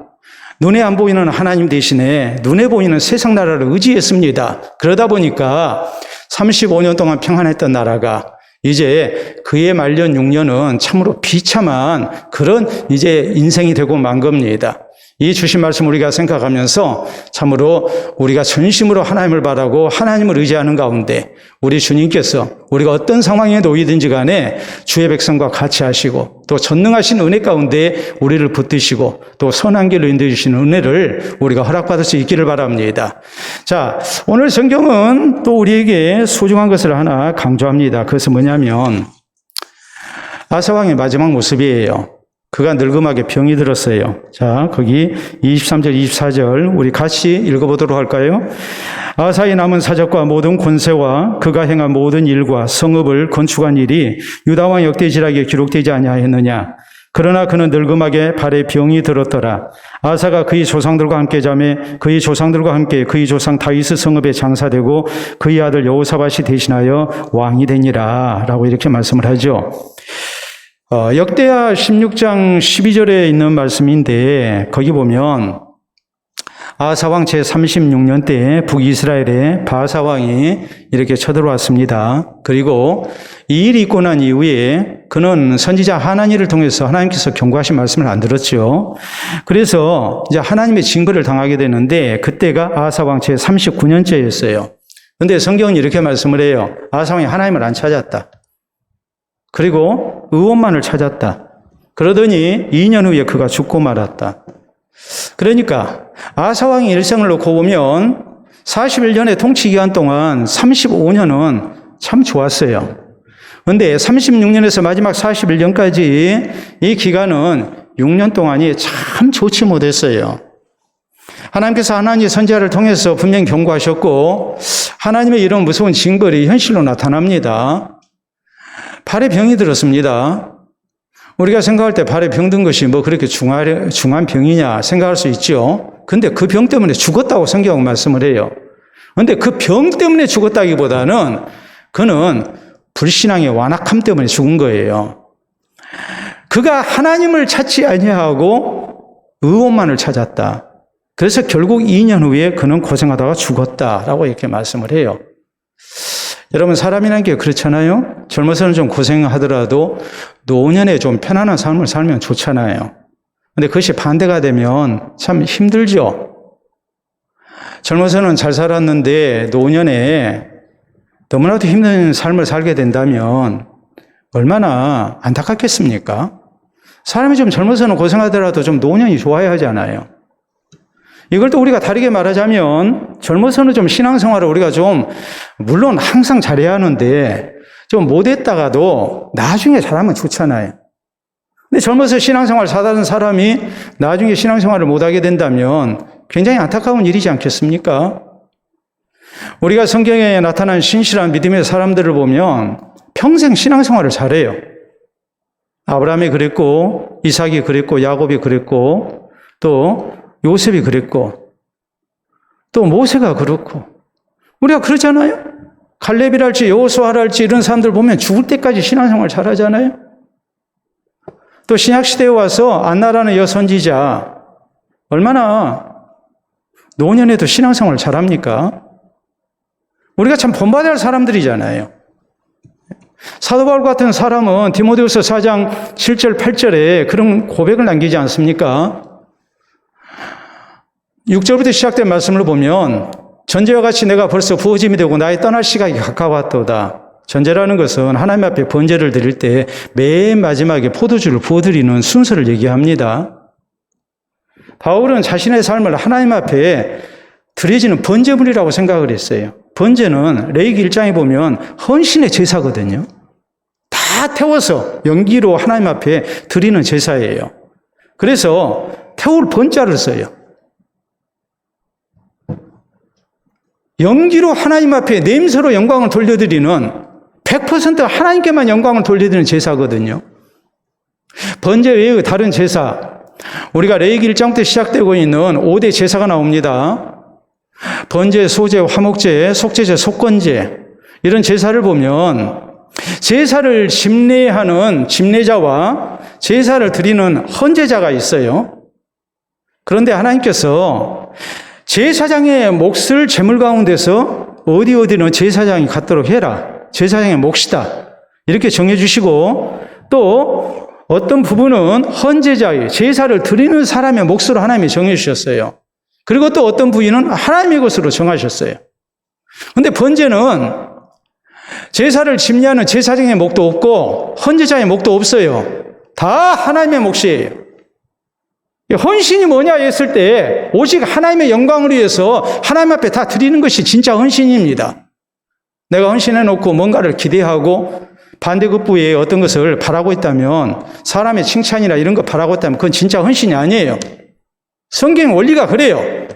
눈에 안 보이는 하나님 대신에 눈에 보이는 세상 나라를 의지했습니다. 그러다 보니까 35년 동안 평안했던 나라가 이제 그의 말년 6년은 참으로 비참한 그런 이제 인생이 되고 만 겁니다. 이 주신 말씀 우리가 생각하면서 참으로 우리가 전심으로 하나님을 바라고 하나님을 의지하는 가운데 우리 주님께서 우리가 어떤 상황에 놓이든지 간에 주의 백성과 같이 하시고 또 전능하신 은혜 가운데 우리를 붙드시고 또 선한 길로 인도해 주시는 은혜를 우리가 허락받을 수 있기를 바랍니다. 자, 오늘 성경은 또 우리에게 소중한 것을 하나 강조합니다. 그것은 뭐냐면 아사 왕의 마지막 모습이에요. 그가 늙음하게 병이 들었어요. 자, 거기 23절, 24절 우리 같이 읽어보도록 할까요? 아사의 남은 사적과 모든 권세와 그가 행한 모든 일과 성읍을 건축한 일이 유다왕 역대지락에 기록되지 아니하였느냐? 그러나 그는 늙음하게 발에 병이 들었더라. 아사가 그의 조상들과 함께 자매 그의 조상들과 함께 그의 조상 다윗의 성읍에 장사되고 그의 아들 여호사밧이 대신하여 왕이 되니라 라고 이렇게 말씀을 하죠. 역대하 16장 12절에 있는 말씀인데 거기 보면 아사왕 제36년 때 북이스라엘에 바사왕이 이렇게 쳐들어왔습니다. 그리고 이 일이 있고 난 이후에 그는 선지자 하나니를 통해서 하나님께서 경고하신 말씀을 안 들었죠. 그래서 이제 하나님의 징벌을 당하게 되는데 그때가 아사왕 제39년째였어요. 그런데 성경은 이렇게 말씀을 해요. 아사왕이 하나님을 안 찾았다. 그리고 의원만을 찾았다. 그러더니 2년 후에 그가 죽고 말았다. 그러니까 아사왕의 일생을 놓고 보면 41년의 통치기간 동안 35년은 참 좋았어요. 그런데 36년에서 마지막 41년까지 이 기간은 6년 동안이 참 좋지 못했어요. 하나님께서 하나님의 선지자를 통해서 분명히 경고하셨고 하나님의 이런 무서운 징벌이 현실로 나타납니다. 발에 병이 들었습니다. 우리가 생각할 때 발에 병 든 것이 뭐 그렇게 중한 병이냐 생각할 수 있죠. 근데 그 병 때문에 죽었다고 성경은 말씀을 해요. 근데 그 병 때문에 죽었다기보다는 그는 불신앙의 완악함 때문에 죽은 거예요. 그가 하나님을 찾지 아니하고 의원만을 찾았다. 그래서 결국 2년 후에 그는 고생하다가 죽었다라고 이렇게 말씀을 해요. 여러분, 사람이라는 게 그렇잖아요. 젊어서는 좀 고생하더라도 노년에 좀 편안한 삶을 살면 좋잖아요. 근데 그것이 반대가 되면 참 힘들죠. 젊어서는 잘 살았는데 노년에 너무나도 힘든 삶을 살게 된다면 얼마나 안타깝겠습니까? 사람이 좀 젊어서는 고생하더라도 좀 노년이 좋아야 하잖아요. 이걸 또 우리가 다르게 말하자면 젊어서는 좀 신앙생활을 우리가 좀 물론 항상 잘해야 하는데 좀 못했다가도 나중에 잘하면 좋잖아요. 근데 젊어서 신앙생활 사다는 사람이 나중에 신앙생활을 못하게 된다면 굉장히 안타까운 일이지 않겠습니까? 우리가 성경에 나타난 신실한 믿음의 사람들을 보면 평생 신앙생활을 잘해요. 아브라함이 그랬고 이삭이 그랬고 야곱이 그랬고 또 요셉이 그랬고 또 모세가 그렇고 우리가 그러잖아요. 갈렙이랄지 여호수아랄지 이런 사람들 보면 죽을 때까지 신앙생활 잘하잖아요. 또 신약시대에 와서 안나라는 여선지자 얼마나 노년에도 신앙생활 잘합니까? 우리가 참 본받아야 할 사람들이잖아요. 사도 바울 같은 사람은 디모데후서 4장 7절 8절에 그런 고백을 남기지 않습니까? 6절부터 시작된 말씀을 보면 전제와 같이 내가 벌써 부어짐이 되고 나의 떠날 시각이 가까웠도다. 전제라는 것은 하나님 앞에 번제를 드릴 때 맨 마지막에 포도주를 부어드리는 순서를 얘기합니다. 바울은 자신의 삶을 하나님 앞에 드려지는 번제물이라고 생각을 했어요. 번제는 레위기 1장에 보면 헌신의 제사거든요. 다 태워서 연기로 하나님 앞에 드리는 제사예요. 그래서 태울 번자를 써요. 연기로 하나님 앞에 냄새로 영광을 돌려드리는 100% 하나님께만 영광을 돌려드리는 제사거든요. 번제 외의 다른 제사, 우리가 레위기 1장부터 시작되고 있는 5대 제사가 나옵니다. 번제, 소제, 화목제, 속제제, 속건제 이런 제사를 보면 제사를 집례하는 집례자와 제사를 드리는 헌제자가 있어요. 그런데 하나님께서 제사장의 몫을 제물 가운데서 어디는 제사장이 갖도록 해라. 제사장의 몫이다. 이렇게 정해주시고 또 어떤 부분은 헌제자의 제사를 드리는 사람의 몫으로 하나님이 정해주셨어요. 그리고 또 어떤 부위는 하나님의 것으로 정하셨어요. 그런데 번제는 제사를 집례하는 제사장의 몫도 없고 헌제자의 몫도 없어요. 다 하나님의 몫이에요. 헌신이 뭐냐 했을 때 오직 하나님의 영광을 위해서 하나님 앞에 다 드리는 것이 진짜 헌신입니다. 내가 헌신해놓고 뭔가를 기대하고 반대급부에 어떤 것을 바라고 있다면 사람의 칭찬이나 이런 거 바라고 있다면 그건 진짜 헌신이 아니에요. 성경 원리가 그래요.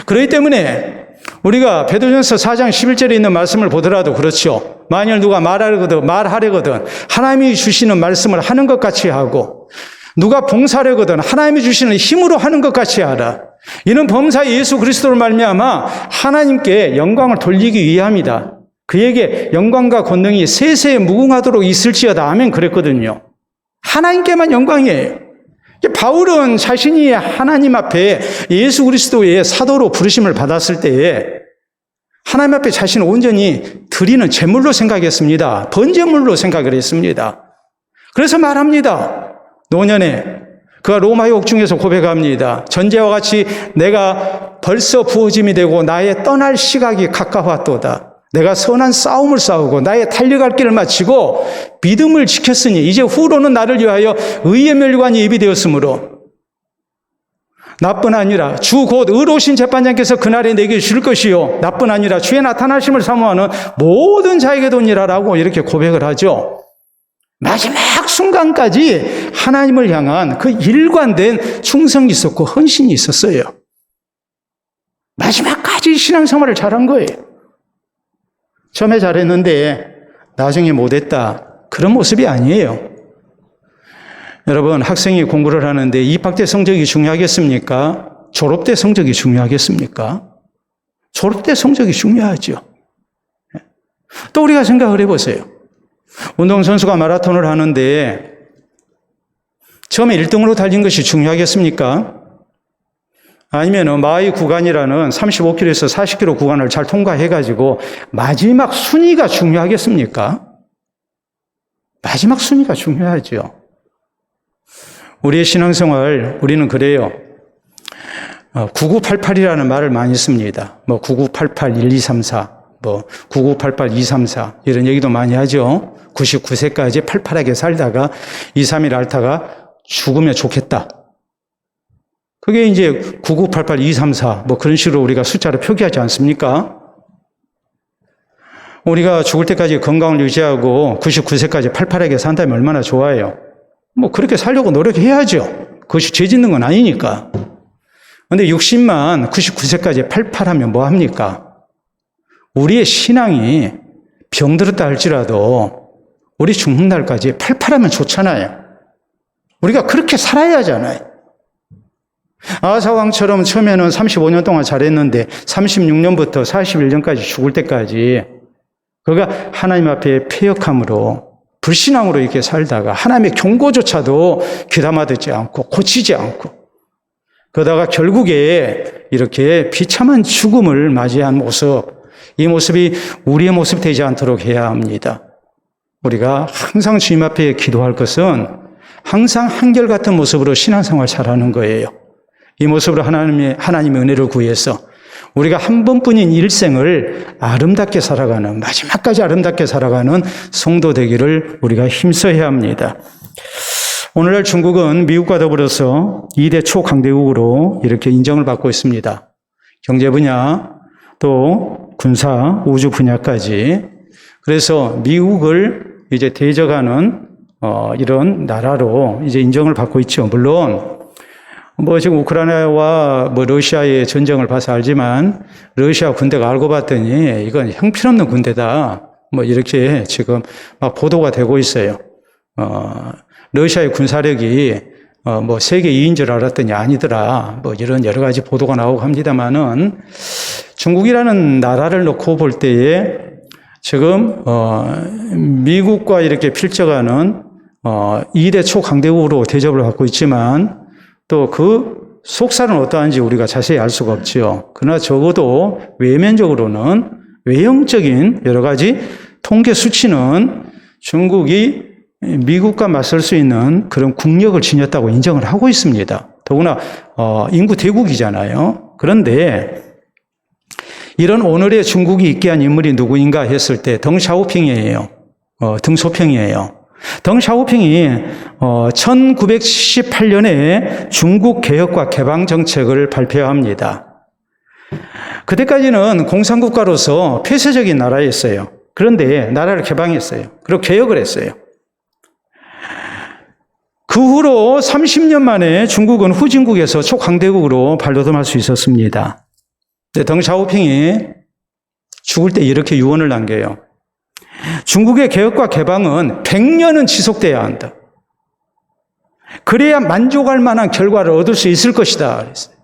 그렇기 때문에 우리가 베드로전서 4장 11절에 있는 말씀을 보더라도 그렇죠. 만일 누가 말하려거든 하나님이 주시는 말씀을 하는 것 같이 하고 누가 봉사하려거든 하나님이 주시는 힘으로 하는 것 같이 하라. 이는 범사 예수 그리스도를 말미암아 하나님께 영광을 돌리기 위함이다. 그에게 영광과 권능이 세세에 무궁하도록 있을지어다. 아멘 그랬거든요. 하나님께만 영광이에요. 바울은 자신이 하나님 앞에 예수 그리스도의 사도로 부르심을 받았을 때에 하나님 앞에 자신을 온전히 드리는 제물로 생각했습니다. 번제물로 생각을 했습니다. 그래서 말합니다. 노년에 그가 로마의 옥중에서 고백합니다. 전제와 같이 내가 벌써 부어짐이 되고 나의 떠날 시각이 가까웠도다. 내가 선한 싸움을 싸우고 나의 달려갈 길을 마치고 믿음을 지켰으니 이제 후로는 나를 위하여 의의 멸관이 예비되었으므로 나뿐 아니라 주 곧 의로우신 재판장께서 그날에 내게 줄 것이요 나뿐 아니라 주의 나타나심을 사모하는 모든 자에게 돈이라라고 이렇게 고백을 하죠. 마지막 순간까지 하나님을 향한 그 일관된 충성이 있었고 헌신이 있었어요. 마지막까지 신앙생활을 잘한 거예요. 처음에 잘했는데 나중에 못했다. 그런 모습이 아니에요. 여러분, 학생이 공부를 하는데 입학 때 성적이 중요하겠습니까? 졸업 때 성적이 중요하겠습니까? 졸업 때 성적이 중요하죠. 또 우리가 생각을 해보세요. 운동선수가 마라톤을 하는데 처음에 1등으로 달린 것이 중요하겠습니까? 아니면 마이 구간이라는 35km에서 40km 구간을 잘 통과해가지고 마지막 순위가 중요하겠습니까? 마지막 순위가 중요하죠. 우리의 신앙생활, 우리는 그래요. 9988이라는 말을 많이 씁니다. 9988, 1234, 9988, 234 이런 얘기도 많이 하죠. 99세까지 팔팔하게 살다가 2, 3일 앓다가 죽으면 좋겠다. 그게 이제 9988, 234 그런 식으로 우리가 숫자를 표기하지 않습니까? 우리가 죽을 때까지 건강을 유지하고 99세까지 팔팔하게 산다면 얼마나 좋아요. 그렇게 살려고 노력해야죠. 그것이 죄 짓는 건 아니니까. 그런데 60만 99세까지 팔팔하면 뭐 합니까? 우리의 신앙이 병들었다 할지라도 우리 죽는 날까지 팔팔하면 좋잖아요. 우리가 그렇게 살아야 하잖아요. 아사 왕처럼 처음에는 35년 동안 잘했는데 36년부터 41년까지 죽을 때까지 그가 하나님 앞에 패역함으로 불신앙으로 이렇게 살다가 하나님의 경고조차도 귀담아 듣지 않고 고치지 않고 그러다가 결국에 이렇게 비참한 죽음을 맞이한 모습, 이 모습이 우리의 모습이 되지 않도록 해야 합니다. 우리가 항상 주님 앞에 기도할 것은 항상 한결같은 모습으로 신앙생활 잘하는 거예요. 이 모습으로 하나님의 은혜를 구해서 우리가 한 번뿐인 일생을 아름답게 살아가는, 마지막까지 아름답게 살아가는 성도 되기를 우리가 힘써야 합니다. 오늘날 중국은 미국과 더불어서 2대 초강대국으로 이렇게 인정을 받고 있습니다. 경제 분야, 또 군사, 우주 분야까지. 그래서 미국을 이제 대적하는 이런 나라로 이제 인정을 받고 있죠. 물론 지금 우크라이나와 러시아의 전쟁을 봐서 알지만 러시아 군대가 알고 봤더니 이건 형편없는 군대다. 이렇게 지금 막 보도가 되고 있어요. 러시아의 군사력이 세계 2위인 줄 알았더니 아니더라. 이런 여러 가지 보도가 나오고 합니다만은 중국이라는 나라를 놓고 볼 때에 지금 미국과 이렇게 필적하는 2대 초강대국으로 대접을 받고 있지만 또 그 속살은 어떠한지 우리가 자세히 알 수가 없지요. 그러나 적어도 외면적으로는 외형적인 여러 가지 통계 수치는 중국이 미국과 맞설 수 있는 그런 국력을 지녔다고 인정을 하고 있습니다. 더구나 인구 대국이잖아요. 그런데 이런 오늘의 중국이 있게 한 인물이 누구인가 했을 때 덩샤오핑이에요. 등소평이에요. 덩샤오핑이 1978년에 중국 개혁과 개방 정책을 발표합니다. 그때까지는 공산국가로서 폐쇄적인 나라였어요. 그런데 나라를 개방했어요. 그리고 개혁을 했어요. 그 후로 30년 만에 중국은 후진국에서 초강대국으로 발돋움할 수 있었습니다. 덩샤오핑이 죽을 때 이렇게 유언을 남겨요. 중국의 개혁과 개방은 100년은 지속돼야 한다. 그래야 만족할 만한 결과를 얻을 수 있을 것이다. 그랬어요.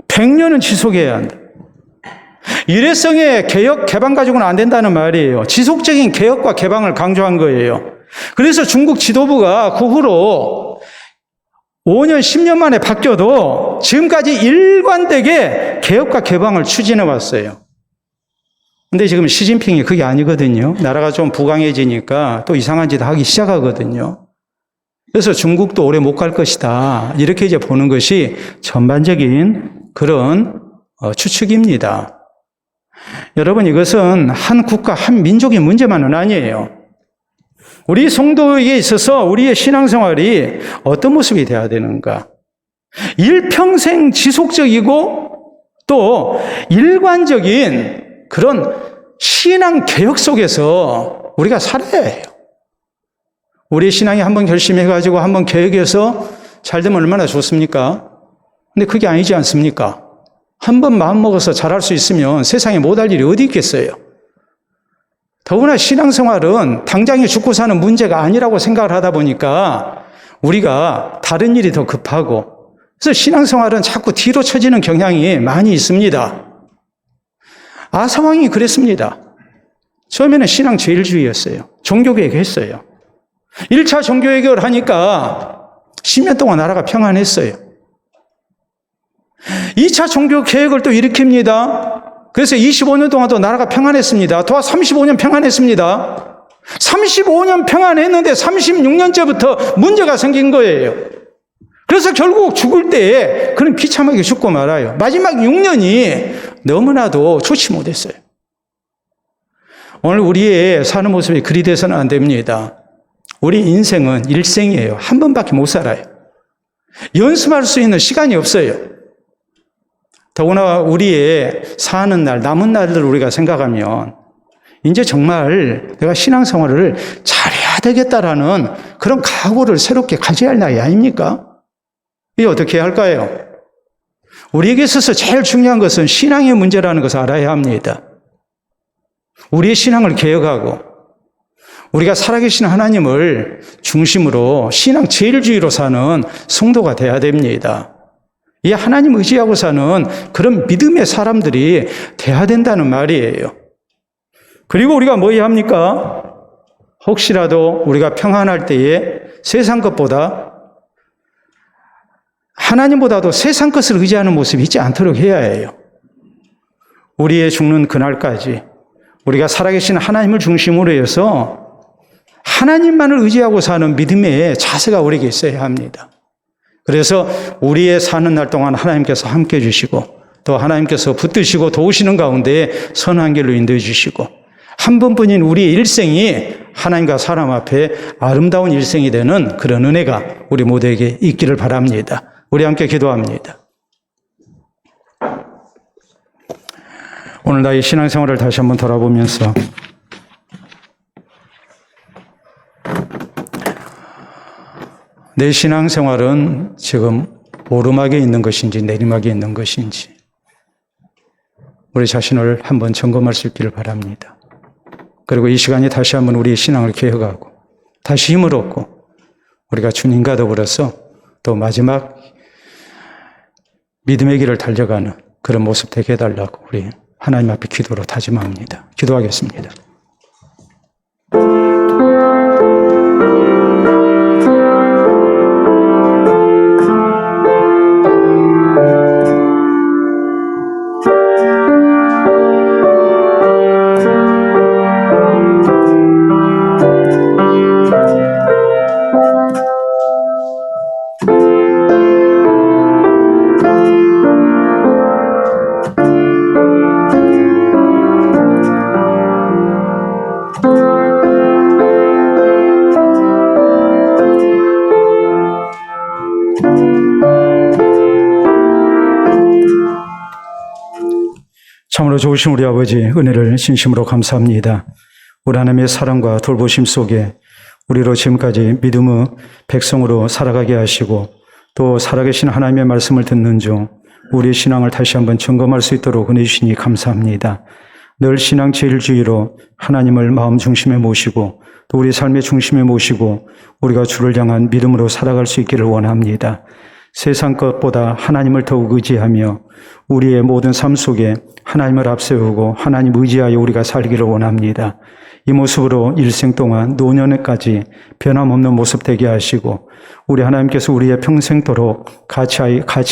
100년은 지속해야 한다. 일회성의 개혁, 개방 가지고는 안 된다는 말이에요. 지속적인 개혁과 개방을 강조한 거예요. 그래서 중국 지도부가 그 후로 5년, 10년 만에 바뀌어도 지금까지 일관되게 개혁과 개방을 추진해 왔어요. 근데 지금 시진핑이 그게 아니거든요. 나라가 좀 부강해지니까 또 이상한 짓 하기 시작하거든요. 그래서 중국도 오래 못 갈 것이다. 이렇게 이제 보는 것이 전반적인 그런 추측입니다. 여러분, 이것은 한 국가, 한 민족의 문제만은 아니에요. 우리 성도에게 있어서 우리의 신앙생활이 어떤 모습이 돼야 되는가? 일평생 지속적이고 또 일관적인 그런 신앙 개혁 속에서 우리가 살아야 해요. 우리 신앙이 한번 결심해가지고 한번 개혁해서 잘 되면 얼마나 좋습니까? 근데 그게 아니지 않습니까? 한번 마음먹어서 잘할 수 있으면 세상에 못할 일이 어디 있겠어요? 더구나 신앙생활은 당장에 죽고 사는 문제가 아니라고 생각을 하다 보니까 우리가 다른 일이 더 급하고 그래서 신앙생활은 자꾸 뒤로 처지는 경향이 많이 있습니다. 아사왕이 그랬습니다. 처음에는 신앙 제일주의였어요. 종교개혁 했어요. 1차 종교개혁을 하니까 10년 동안 나라가 평안했어요. 2차 종교개혁을 또 일으킵니다. 그래서 25년 동안 또 나라가 평안했습니다. 또 35년 평안했습니다. 35년 평안했는데 36년째부터 문제가 생긴 거예요. 그래서 결국 죽을 때에 그는 비참하게 죽고 말아요. 마지막 6년이 너무나도 좋지 못했어요. 오늘 우리의 사는 모습이 그리 돼서는 안 됩니다. 우리 인생은 일생이에요. 한 번밖에 못 살아요. 연습할 수 있는 시간이 없어요. 더구나 우리의 사는 날, 남은 날들을 우리가 생각하면 이제 정말 내가 신앙생활을 잘해야 되겠다라는 그런 각오를 새롭게 가져야 할 나이 아닙니까? 이게 어떻게 해야 할까요? 우리에게 있어서 제일 중요한 것은 신앙의 문제라는 것을 알아야 합니다. 우리의 신앙을 개혁하고 우리가 살아계신 하나님을 중심으로 신앙 제일주의로 사는 성도가 돼야 됩니다. 이 하나님 의지하고 사는 그런 믿음의 사람들이 돼야 된다는 말이에요. 그리고 우리가 뭐 해야 합니까? 혹시라도 우리가 평안할 때에 세상 것보다 하나님보다도 세상 것을 의지하는 모습이 있지 않도록 해야 해요. 우리의 죽는 그날까지 우리가 살아계신 하나님을 중심으로 해서 하나님만을 의지하고 사는 믿음의 자세가 우리에게 있어야 합니다. 그래서 우리의 사는 날 동안 하나님께서 함께 해주시고 또 하나님께서 붙드시고 도우시는 가운데 선한 길로 인도해 주시고 한 번뿐인 우리의 일생이 하나님과 사람 앞에 아름다운 일생이 되는 그런 은혜가 우리 모두에게 있기를 바랍니다. 우리 함께 기도합니다. 오늘 나의 신앙생활을 다시 한번 돌아보면서 내 신앙생활은 지금 오르막에 있는 것인지 내리막에 있는 것인지 우리 자신을 한번 점검할 수 있기를 바랍니다. 그리고 이 시간에 다시 한번 우리의 신앙을 개혁하고 다시 힘을 얻고 우리가 주님과 더불어서 또 마지막 믿음의 길을 달려가는 그런 모습 되게 해달라고 우리 하나님 앞에 기도로 다짐합니다. 기도하겠습니다. 참으로 좋으신 우리 아버지 은혜를 진심으로 감사합니다. 우리 하나님의 사랑과 돌보심 속에 우리로 지금까지 믿음의 백성으로 살아가게 하시고 또 살아계신 하나님의 말씀을 듣는 중 우리의 신앙을 다시 한번 점검할 수 있도록 은혜 주시니 감사합니다. 늘 신앙 제일주의로 하나님을 마음 중심에 모시고 또 우리 삶의 중심에 모시고 우리가 주를 향한 믿음으로 살아갈 수 있기를 원합니다. 세상 것보다 하나님을 더욱 의지하며 우리의 모든 삶 속에 하나님을 앞세우고 하나님 의지하여 우리가 살기를 원합니다. 이 모습으로 일생 동안 노년에까지 변함없는 모습 되게 하시고 우리 하나님께서 우리의 평생도록 같이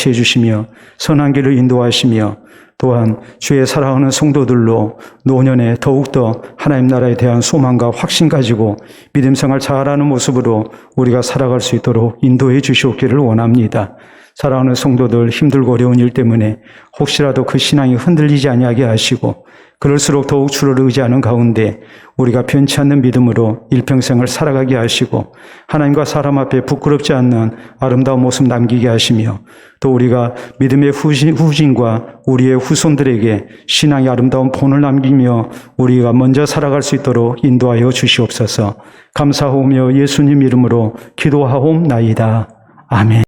해주시며 선한 길을 인도하시며 또한 주의 사랑하는 성도들로 노년에 더욱더 하나님 나라에 대한 소망과 확신 가지고 믿음 생활 잘하는 모습으로 우리가 살아갈 수 있도록 인도해 주시옵기를 원합니다. 사랑하는 성도들 힘들고 어려운 일 때문에 혹시라도 그 신앙이 흔들리지 아니하게 하시고 그럴수록 더욱 주를 의지하는 가운데 우리가 변치 않는 믿음으로 일평생을 살아가게 하시고 하나님과 사람 앞에 부끄럽지 않는 아름다운 모습 남기게 하시며 또 우리가 믿음의 후진과 우리의 후손들에게 신앙의 아름다운 본을 남기며 우리가 먼저 살아갈 수 있도록 인도하여 주시옵소서. 감사하오며 예수님 이름으로 기도하옵나이다. 아멘.